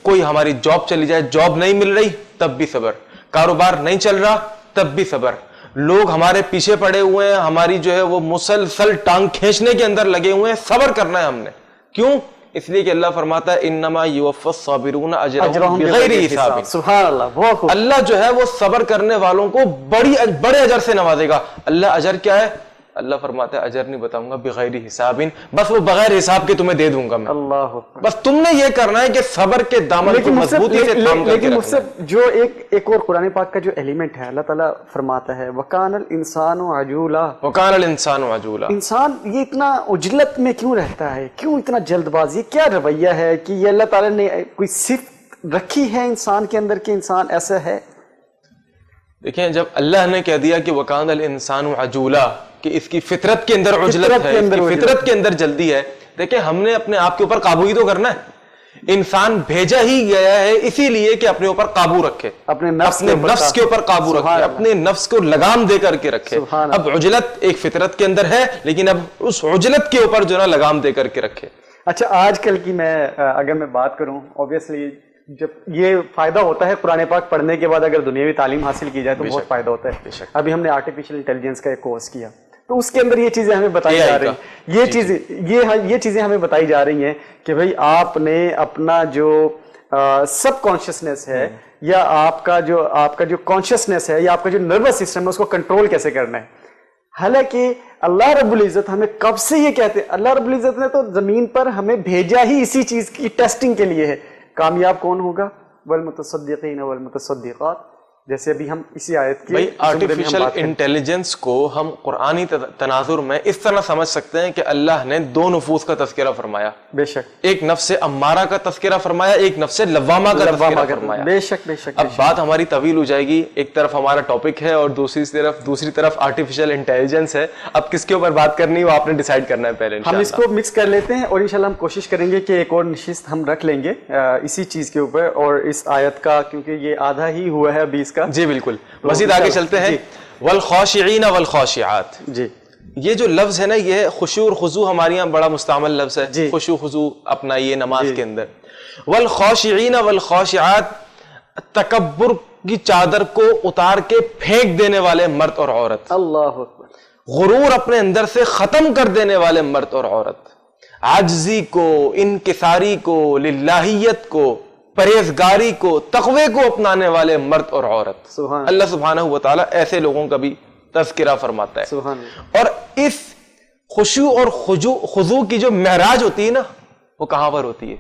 کوئی ہماری جاب چلی جائے, جاب نہیں مل رہی تب بھی صبر, کاروبار نہیں چل رہا تب بھی صبر, لوگ ہمارے پیچھے پڑے ہوئے ہیں, ہماری جو ہے وہ مسلسل ٹانگ کھینچنے کے اندر لگے ہوئے ہیں, صبر کرنا ہے ہم نے. کیوں؟ اس لیے کہ اللہ فرماتا ہے انما یوفی الصابرون اجرهم بغیر حساب. سبحان اللہ, بہت خوب. اللہ جو ہے وہ صبر کرنے والوں کو بڑے اجر سے نوازے گا. اللہ اجر کیا ہے؟ اللہ فرماتا ہے اجر نہیں بتاؤں گا بغیر حساب, بس وہ بغیر حساب کے تمہیں دے دوں گا میں. اللہ, بس تم نے یہ کرنا ہے کہ صبر کے دامن کو مضبوطی سے تھام کر کے رکھنا ہے. جو ایک اور قرآن پاک کا جو ایلیمنٹ ہے, اللہ تعالیٰ فرماتا ہے وَكَانَ الْإِنسَانُ عَجُولًا. وَكَانَ الْإِنسَانُ عَجُولًا. انسان یہ اتنا عجلت میں کیوں رہتا ہے, کیوں اتنا جلد باز, یہ کیا رویہ ہے کہ یہ اللہ تعالیٰ نے کوئی صفت رکھی ہے انسان کے اندر کہ انسان ایسا ہے؟ دیکھیں جب اللہ نے کہہ دیا کہ وَكَانَ الْإِنسَانُ عَجُولًا, کہ اس کی فطرت کے اندر عجلت ہے, اس کی فطرت کے اندر جلدی ہے, دیکھیں ہم نے اپنے آپ کے اوپر قابو ہی تو کرنا ہے. انسان بھیجا ہی گیا ہے اسی لیے کہ اپنے اوپر قابو رکھے, اپنے نفس کے اوپر قابو رکھے, اپنے نفس کو لگام دے کر کے رکھے. اب عجلت ایک فطرت کے اندر ہے, لیکن اب اس عجلت کے اوپر جو نا لگام دے کر کے رکھے. اچھا آج کل کی اگر میں بات کروں, اوبیسلی جب یہ فائدہ ہوتا ہے قرآن پاک پڑھنے کے بعد اگر دنیاوی تعلیم حاصل کی جائے تو بہت فائدہ ہوتا ہے. ابھی ہم نے آرٹیفیشل انٹیلیجنس کا ایک کورس کیا, تو اس کے اندر یہ چیزیں ہمیں بتائی جا رہی ہیں, یہ چیزیں ہمیں بتائی جا رہی ہیں کہ بھئی آپ نے اپنا جو سب کانشیسنیس ہے یا آپ کا جو کانشیسنیس ہے یا آپ کا جو نروس سسٹم ہے اس کو کنٹرول کیسے کرنا ہے. حالانکہ اللہ رب العزت ہمیں کب سے یہ کہتے ہیں, اللہ رب العزت نے تو زمین پر ہمیں بھیجا ہی اسی چیز کی ٹیسٹنگ کے لیے ہے. کامیاب کون ہوگا؟ والمتصدقین والمتصدقات. جیسے ابھی ہم اسی آیت کی بھائی آرٹیفیشل انٹیلیجنس کو ہم قرآنی تناظر میں اس طرح سمجھ سکتے ہیں کہ اللہ نے دو نفوس کا تذکرہ فرمایا. بے شک, ایک نفس امارہ کا تذکرہ فرمایا, ایک نفس لوامہ کا تذکرہ فرمایا. بے شک بے شک. اب بات ہماری طویل ہو جائے گی, ایک طرف ہمارا ٹاپک ہے اور دوسری طرف آرٹیفیشل انٹیلیجنس ہے. اب کس کے اوپر بات کرنی ہے وہ آپ نے ڈیسائیڈ کرنا ہے پہلے. ہم اس کو مکس کر لیتے ہیں اور انشاءاللہ ہم کوشش کریں گے کہ ایک اور نشست ہم رکھ لیں گے اسی چیز کے اوپر اور اس آیت کا, کیونکہ یہ آدھا ہی ہوا ہے ابھی اس کا. جی بالکل, مزید آگے چلتے ہیں. والخاشعین والخاشعات. جی یہ جو لفظ ہے نا, یہ خشوع اور خضوع ہمارے یہاں بڑا مستعمل لفظ ہے. خشوع خضوع اپنا یہ نماز کے اندر. والخاشعین والخاشعات, تکبر کی چادر کو اتار کے پھینک دینے والے مرد اور عورت. اللہ اکبر. غرور اپنے اندر سے ختم کر دینے والے مرد اور عورت, عاجزی کو, انکساری کو, للہیت کو, پرہیزگاری کو, تقوی کو اپنانے والے مرد اور عورت. اللہ سبحانہ و تعالیٰ ایسے لوگوں کا بھی تذکرہ فرماتا ہے. اور اس خشوع اور خضوع کی جو معراج ہوتی ہے نا, وہ کہاں پر ہوتی ہے؟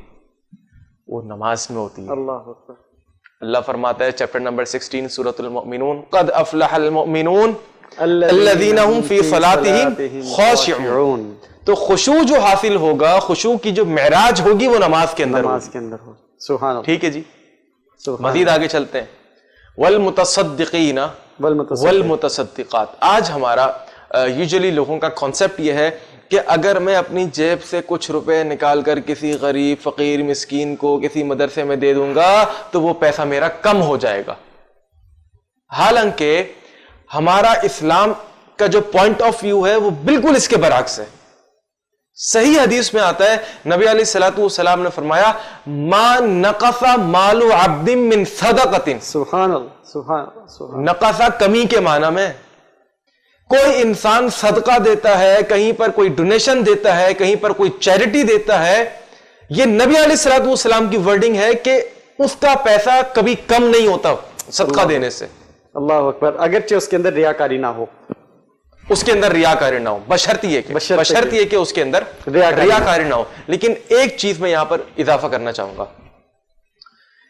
وہ نماز میں ہوتی ہے. اللہ اکبر. اللہ فرماتا ہے چیپٹر نمبر 16 سورۃ المؤمنون, قد افلح المؤمنون الذین هم فی صلاتهم خاشعون. تو خشوع جو حاصل ہوگا, خشوع کی جو معراج ہوگی وہ نماز کے اندر ہوگی. سبحان اللہ. ٹھیک ہے جی, مزید آگے چلتے ہیں. والمتصدقین والمتصدقات. آج ہمارا یوزلی لوگوں کا کانسیپٹ یہ ہے کہ اگر میں اپنی جیب سے کچھ روپے نکال کر کسی غریب فقیر مسکین کو کسی مدرسے میں دے دوں گا تو وہ پیسہ میرا کم ہو جائے گا. حالانکہ ہمارا اسلام کا جو پوائنٹ آف ویو ہے وہ بالکل اس کے برعکس ہے. صحیح حدیث میں آتا ہے نبی علیہ الصلوۃ والسلام نے فرمایا ما نقص مال عبد من صدقۃ. سبحان اللہ سبحان اللہ. نقصہ کمی کے معنی میں کوئی انسان صدقہ دیتا ہے, کہیں پر کوئی ڈونیشن دیتا ہے, کہیں پر کوئی چیریٹی دیتا ہے, یہ نبی علیہ الصلوۃ والسلام کی ورڈنگ ہے کہ اس کا پیسہ کبھی کم نہیں ہوتا صدقہ دینے سے. اللہ اکبر. اگرچہ اس کے اندر ریاکاری نہ ہو, اس کے اندر ریاکاری نہ ہو, بشرطی یہ کہ اس کے اندر ریاکاری نہ ہو. لیکن ایک چیز میں یہاں پر اضافہ کرنا چاہوں گا.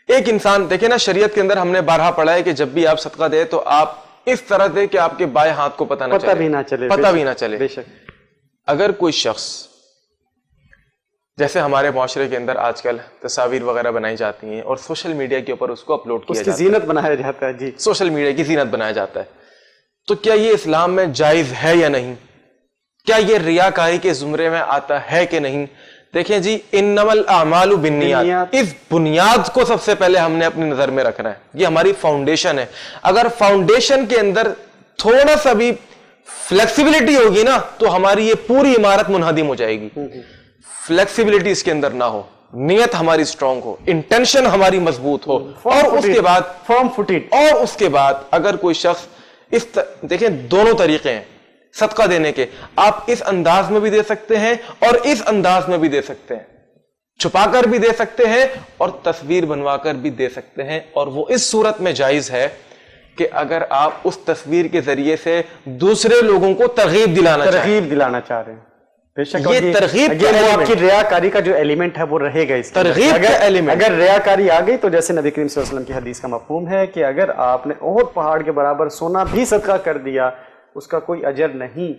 ایک انسان دیکھیں نا, شریعت کے اندر ہم نے بارہا پڑھا ہے کہ جب بھی آپ صدقہ دیں تو آپ اس طرح دے کہ آپ کے بائیں ہاتھ کو پتہ بھی نہ چلے. بے شک. اگر کوئی شخص, جیسے ہمارے معاشرے کے اندر آج کل تصاویر وغیرہ بنائی جاتی ہیں اور سوشل میڈیا کے اوپر اس کو اپلوڈ کیا جاتا ہے, زینت بنایا جاتا ہے, جی سوشل میڈیا کی زینت بنایا جاتا ہے, تو کیا یہ اسلام میں جائز ہے یا نہیں؟ کیا یہ ریاکاری کے زمرے میں آتا ہے کہ نہیں؟ دیکھیں جی, انما الاعمال بالنیات, اس بنیاد کو سب سے پہلے ہم نے اپنی نظر میں رکھنا ہے. یہ ہماری فاؤنڈیشن ہے. اگر فاؤنڈیشن کے اندر تھوڑا سا بھی فلیکسیبلٹی ہوگی نا تو ہماری یہ پوری عمارت منہدم ہو جائے گی. فلیکسیبلٹی اس کے اندر نہ ہو, نیت ہماری سٹرونگ ہو, انٹینشن ہماری مضبوط ہو, اور اس کے بعد فرم فوٹڈ, اور اس کے بعد اگر کوئی شخص دیکھیں دونوں طریقے ہیں صدقہ دینے کے. آپ اس انداز میں بھی دے سکتے ہیں اور اس انداز میں بھی دے سکتے ہیں, چھپا کر بھی دے سکتے ہیں اور تصویر بنوا کر بھی دے سکتے ہیں. اور وہ اس صورت میں جائز ہے کہ اگر آپ اس تصویر کے ذریعے سے دوسرے لوگوں کو ترغیب دلانا چاہ رہے ہیں. بے شک یہ ترغیب آپ کی ریاکاری کا جو ایلیمنٹ ہے وہ رہے گا. اس ترغیب کا ایلیمنٹ, اگر ریاکاری آ گئی تو جیسے نبی کریم صلی اللہ علیہ وسلم کی حدیث کا مفہوم ہے کہ اگر آپ نے احد پہاڑ کے برابر سونا بھی صدقہ کر دیا اس کا کوئی اجر نہیں,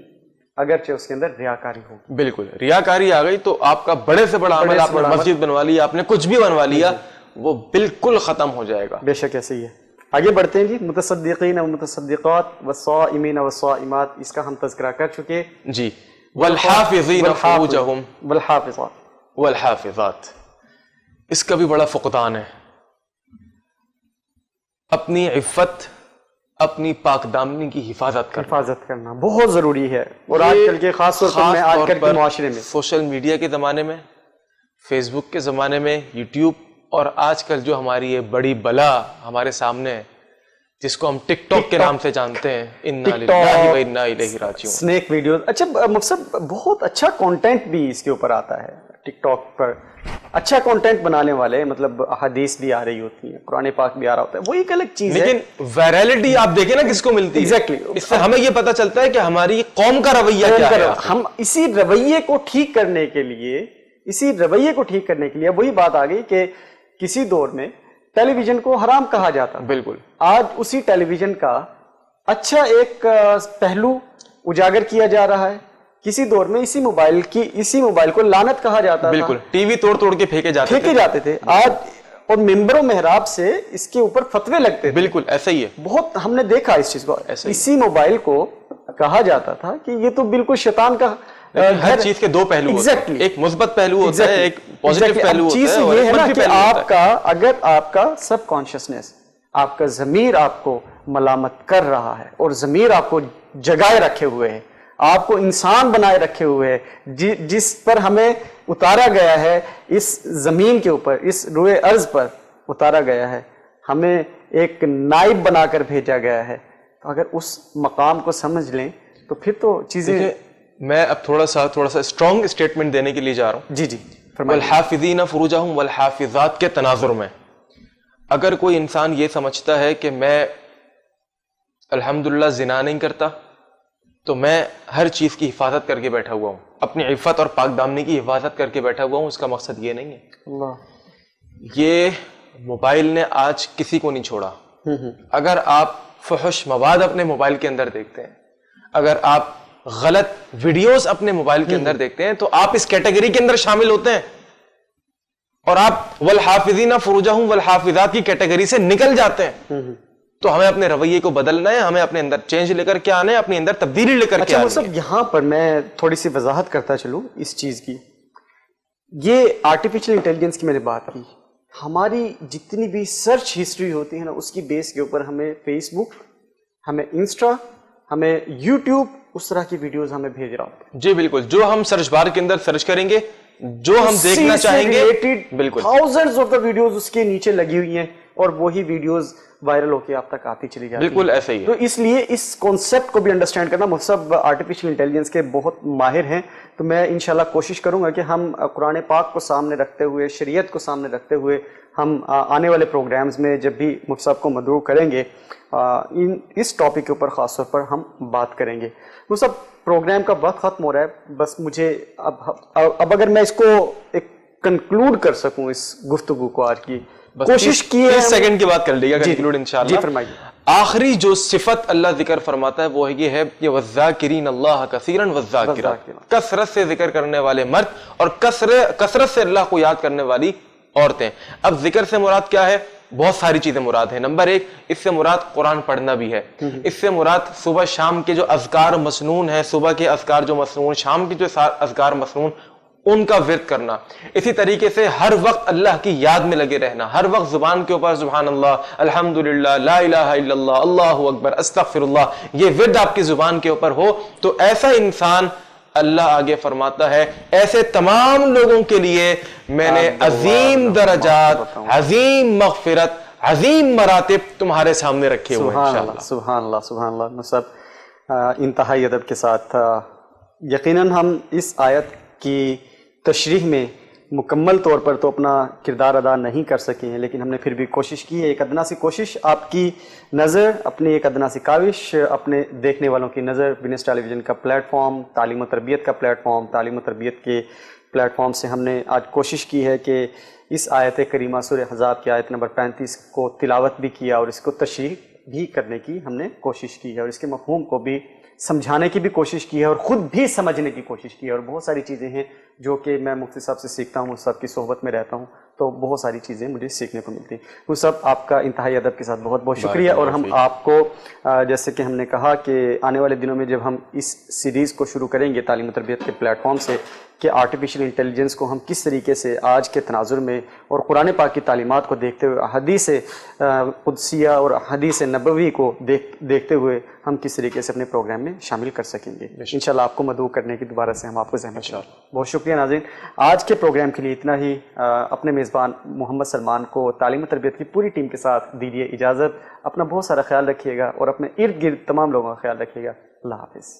اگرچہ اس کے اندر ریاکاری ہو. بالکل, ریاکاری آ گئی تو آپ کا بڑے سے بڑا عمل, آپ نے مسجد بنوا لی, آپ نے کچھ بھی بنوا لیا, وہ بالکل ختم ہو جائے گا. بے شک ایسے ہی ہے. آگے بڑھتے ہیں جی. متصدقین و متصدقات والصائمین والصائمات, اس کا ہم تذکرہ کر چکے. جی. والحافظین فروجہم والحافظات, اس کا بھی بڑا فقدان ہے. اپنی عفت, اپنی پاک دامنی کی حفاظت کرنا بہت ضروری ہے. اور آج کل کے خاص طور پر آج کل کے معاشرے میں, سوشل میڈیا کے زمانے میں, فیس بک کے زمانے میں, یوٹیوب, اور آج کل جو ہماری یہ بڑی بلا ہمارے سامنے ہے جس کو ہم ٹک ٹاک کے نام سے جانتے ہیں, انا للہ و انا الیہ راجعون. Snack videos. اچھا مقصد بہت اچھا کانٹینٹ بھی اس کے اوپر آتا ہے ٹک ٹاک پر. اچھا کانٹینٹ بنانے والے, مطلب حدیث بھی آ رہی ہوتی ہیں, قرآن پاک بھی آ رہا ہوتا ہے, وہ ایک الگ چیز ہے. لیکن وائرلٹی آپ دیکھیں نا کس کو ملتی ہے. ایگزیکٹلی. اس سے ہمیں یہ پتہ چلتا ہے کہ ہماری قوم کا رویہ کیا ہے. ہم اسی رویے کو ٹھیک کرنے کے لیے وہی بات آ گئی کہ کسی دور میں ٹیلی ویژن کو حرام کہا جاتا. بالکل. آج اسی ٹیلی ویژن کا اچھا ایک پہلو اجاگر کیا جا رہا ہے. کسی دور میں اسی موبائل کو لعنت کہا جاتا تھا. بالکل. ٹی وی توڑ کے پھینکے جاتے تھے. آج اور ممبر و محراب سے اس کے اوپر فتوے لگتے تھے. بالکل ایسا ہی ہے. بہت ہم نے دیکھا اس چیز کو. اسی موبائل کو کہا جاتا تھا کہ یہ تو بالکل شیطان کا. ہر چیز کے دو پہلو ہوتے ہیں, ایک مثبت پہلو ہوتا ہے, ایک پازیٹیو پہلو ہوتا ہے. چیز یہ ہے نا کہ اگر آپ کا سب کانشیسنس, آپ کا ضمیر آپ کو ملامت کر رہا ہے اور ضمیر آپ کو جگائے رکھے ہوئے ہے, آپ کو انسان بنائے رکھے ہوئے ہے, جس پر ہمیں اتارا گیا ہے, اس زمین کے اوپر, اس روئے ارض پر اتارا گیا ہے, ہمیں ایک نائب بنا کر بھیجا گیا ہے, تو اگر اس مقام کو سمجھ لیں تو پھر تو چیزیں. میں اب تھوڑا سا اسٹرانگ اسٹیٹمنٹ دینے کے لیے جا رہا ہوں. جی جی. والحافظین فروجہم والحافظات کے تناظر میں اگر کوئی انسان یہ سمجھتا ہے کہ میں الحمدللہ زنا نہیں کرتا تو میں ہر چیز کی حفاظت کر کے بیٹھا ہوا ہوں, اپنی عفت اور پاک دامنی کی حفاظت کر کے بیٹھا ہوا ہوں, اس کا مقصد یہ نہیں ہے. اللہ. یہ موبائل نے آج کسی کو نہیں چھوڑا. اگر آپ فحش مواد اپنے موبائل کے اندر دیکھتے ہیں, اگر آپ غلط ویڈیوز اپنے موبائل کے اندر دیکھتے ہیں تو آپ اس کیٹیگری کے اندر شامل ہوتے ہیں اور آپ والحافظین فروجہم والحافظات کی کیٹیگری سے نکل جاتے ہیں. تو ہمیں اپنے رویے کو بدلنا ہے, ہمیں اپنے اندر چینج لے کر کے آنا ہے, اپنے اندر تبدیلی لے کر کے اچھا آنا مصعب, یہاں پر میں تھوڑی سی وضاحت کرتا چلوں اس چیز کی. یہ آرٹیفیشل انٹیلیجنس کی میں نے بات کی, ہماری جتنی بھی سرچ ہسٹری ہوتی ہے نا, اس کی بیس کے اوپر ہمیں فیس بک, ہمیں انسٹا, ہمیں یوٹیوب, اس طرح کی ویڈیوز ہمیں بھیج رہا ہوتا ہے. جی بالکل, جو ہم سرچ بار کے اندر سرچ کریں گے, جو ہم دیکھنا چاہیں گے, بالکل تھاؤزنڈز آف دا ویڈیوز اس کے نیچے لگی ہوئی ہیں, اور وہی ویڈیوز وائرل ہو کے آپ تک آتی چلی جاتی ہیں. بالکل ایسا ہی ہے. تو اس لیے اس کانسیپٹ کو بھی انڈرسٹینڈ کرنا, مصعب آرٹیفیشل انٹیلیجنس کے بہت ماہر ہیں, تو میں انشاءاللہ کوشش کروں گا کہ ہم قرآن پاک کو سامنے رکھتے ہوئے, شریعت کو سامنے رکھتے ہوئے, ہم آنے والے پروگرامز میں جب بھی مصعب کو مدعو کریں گے اس ٹاپک کے اوپر خاص طور پر ہم بات کریں گے. مصعب, پروگرام کا وقت ختم ہو رہا ہے, بس مجھے اب اگر میں اس کو ایک کنکلوڈ کر سکوں اس گفتگو کو آج کی, کوشش کی ہے 30 سیکنڈ کی بات کر لیجیے گا کنکلوڈ انشاءاللہ. جی فرمائیے. آخری جو صفت اللہ ذکر فرماتا ہے وہ یہ ہے کہ وَالذَّاكِرِينَ اللَّهَ كَثِيرًا وَالذَّاكِرَاتِ, کثرت سے ذکر کرنے والے مرد اور کثرت سے اللہ کو یاد کرنے والی عورتیں. اب ذکر سے مراد کیا ہے؟ بہت ساری چیزیں مراد ہیں. نمبر 1, اس سے مراد قرآن پڑھنا بھی ہے. اس سے مراد صبح شام کے جو اذکار مسنون ہیں, صبح کے اذکار جو مسنون, شام کے جو اذکار مسنون, ان کا ورد کرنا. اسی طریقے سے ہر وقت اللہ کی یاد میں لگے رہنا, ہر وقت زبان کے اوپر سبحان اللہ, الحمدللہ, لا الہ الا اللہ, اللہ اکبر, استغفر اللہ, یہ ورد آپ کی زبان کے اوپر ہو تو ایسا انسان, اللہ آگے فرماتا ہے, ایسے تمام لوگوں کے لیے میں نے عظیم درجات, عظیم مغفرت, عظیم مراتب تمہارے سامنے رکھے ہوئے ہیں انشاءاللہ. سبحان اللہ, سبحان اللہ. مصعب انتہائی ادب کے ساتھ, یقیناً ہم اس آیت کی تشریح میں مکمل طور پر تو اپنا کردار ادا نہیں کر سکے ہیں, لیکن ہم نے پھر بھی کوشش کی ہے, ایک ادنا سی کوشش, آپ کی نظر, اپنی ایک ادنا سی کاوش, اپنے دیکھنے والوں کی نظر, ونس ٹیلی ویژن کا پلیٹ فارم, تعلیم و تربیت کا پلیٹ فارم, تعلیم و تربیت کے پلیٹ فارم سے ہم نے آج کوشش کی ہے کہ اس آیت کریمہ سورہ احزاب کی آیت نمبر 35 کو تلاوت بھی کیا اور اس کو تشریح بھی کرنے کی ہم نے کوشش کی ہے, اور اس کے مفہوم کو بھی سمجھانے کی بھی کوشش کی ہے, اور خود بھی سمجھنے کی کوشش کی ہے. اور بہت ساری چیزیں ہیں جو کہ میں مفتی صاحب سے سیکھتا ہوں, صاحب کی صحبت میں رہتا ہوں, تو بہت ساری چیزیں مجھے سیکھنے کو ملتی ہیں. وہ سب آپ کا انتہائی ادب کے ساتھ بہت بہت شکریہ. اور ہم آپ کو جیسے کہ ہم نے کہا کہ آنے والے دنوں میں جب ہم اس سیریز کو شروع کریں گے تعلیم و تربیت کے پلیٹ فارم سے, کہ آرٹیفیشل انٹیلیجنس کو ہم کس طریقے سے آج کے تناظر میں اور قرآن پاک کی تعلیمات کو دیکھتے ہوئے, حدیث قدسیہ اور حدیث نبوی کو دیکھتے ہوئے ہم کس طریقے سے اپنے پروگرام میں شامل کر سکیں گے. انشاءاللہ آپ کو مدعو کرنے کی دوبارہ سے ہم آپ کو زحمت دیں. بہت شکریہ ناظرین. آج کے پروگرام کے لیے اتنا ہی. اپنے میزبان محمد سلمان کو تعلیم و تربیت کی پوری ٹیم کے ساتھ دیجیے اجازت. اپنا بہت سارا خیال رکھیے گا اور اپنے ارد گرد تمام لوگوں کا خیال رکھیے گا. اللہ حافظ.